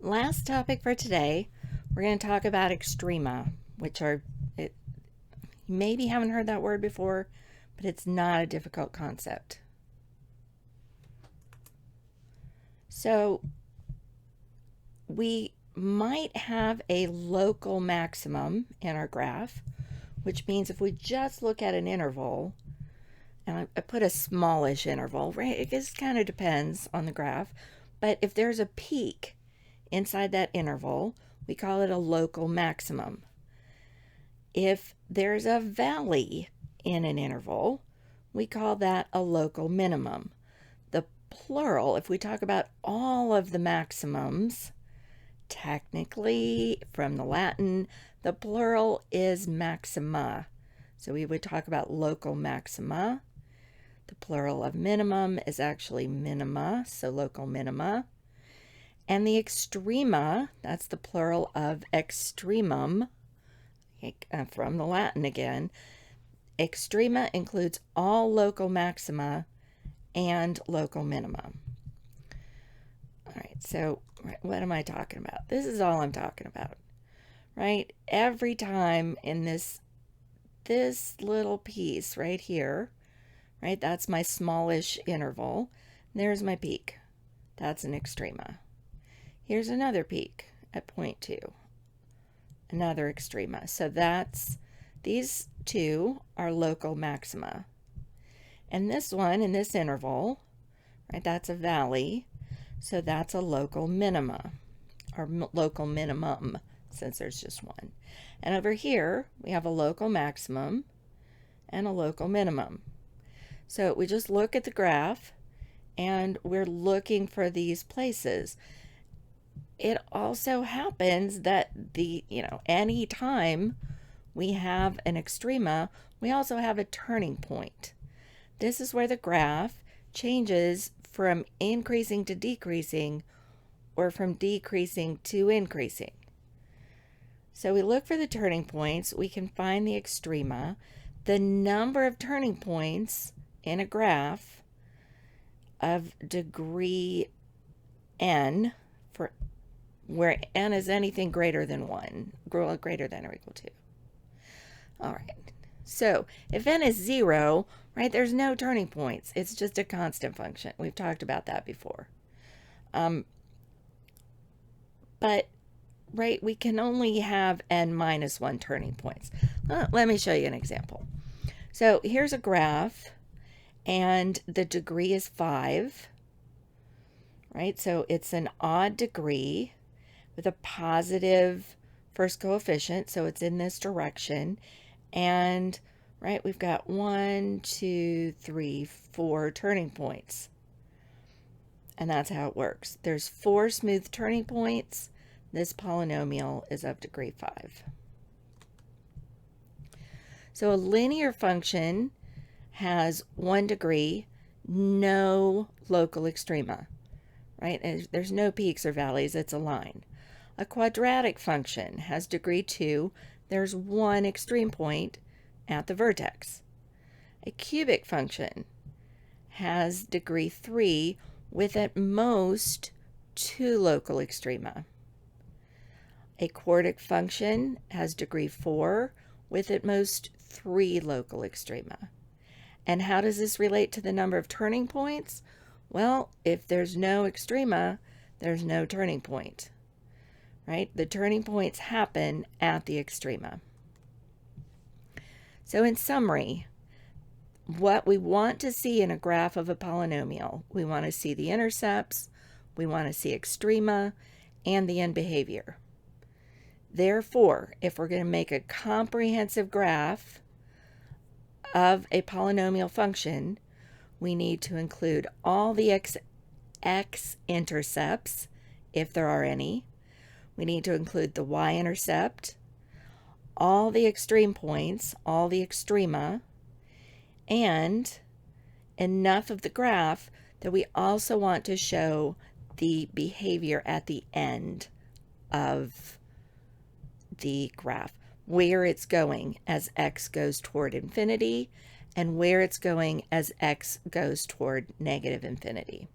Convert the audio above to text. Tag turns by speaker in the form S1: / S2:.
S1: Last topic for today, we're going to talk about extrema, which are, you maybe haven't heard that word before, but it's not a difficult concept. So we might have a local maximum in our graph, which means if we just look at an interval, and I put a smallish interval, right? It just kind of depends on the graph, but if there's a peak inside that interval, we call it a local maximum. If there's a valley in an interval, we call that a local minimum. The plural, if we talk about all of the maximums, technically from the Latin, the plural is maxima. So we would talk about local maxima. The plural of minimum is actually minima, so local minima. And the extrema, that's the plural of extremum, from the Latin again. Extrema includes all local maxima and local minima. All right, so what am I talking about? This is all I'm talking about, right? Every time in this little piece right here, right, that's my smallish interval. There's my peak. That's an extrema. Here's another peak at 0.2, another extrema. So these two are local maxima. And this one in this interval, right, that's a valley. So that's a local minima, or local minimum, since there's just one. And over here, we have a local maximum and a local minimum. So we just look at the graph, and we're looking for these places. It also happens that any time we have an extrema, we also have a turning point. This is where the graph changes from increasing to decreasing, or from decreasing to increasing. So we look for the turning points, we can find the extrema. The number of turning points in a graph of degree n, for where n is anything greater than 1, greater than or equal to. All right, so if n is 0, right, there's no turning points. It's just a constant function. We've talked about that before. But, right, we can only have n minus 1 turning points. Let me show you an example. So here's a graph, and the degree is 5, right? So it's an odd degree with a positive first coefficient, so it's in this direction. And, right, we've got 1, 2, 3, 4 turning points. And that's how it works. There's 4 smooth turning points. This polynomial is of degree 5. So a linear function has 1 degree, no local extrema, right? And there's no peaks or valleys, it's a line. A quadratic function has degree 2, there's 1 extreme point at the vertex. A cubic function has degree 3 with at most 2 local extrema. A quartic function has degree 4 with at most 3 local extrema. And how does this relate to the number of turning points? Well, if there's no extrema, there's no turning point, right? The turning points happen at the extrema. So in summary, what we want to see in a graph of a polynomial, we want to see the intercepts, we want to see extrema, and the end behavior. Therefore, if we're going to make a comprehensive graph of a polynomial function, we need to include all the x-intercepts, if there are any. We need to include the y-intercept, all the extreme points, all the extrema, and enough of the graph that we also want to show the behavior at the end of the graph, where it's going as x goes toward infinity and where it's going as x goes toward negative infinity.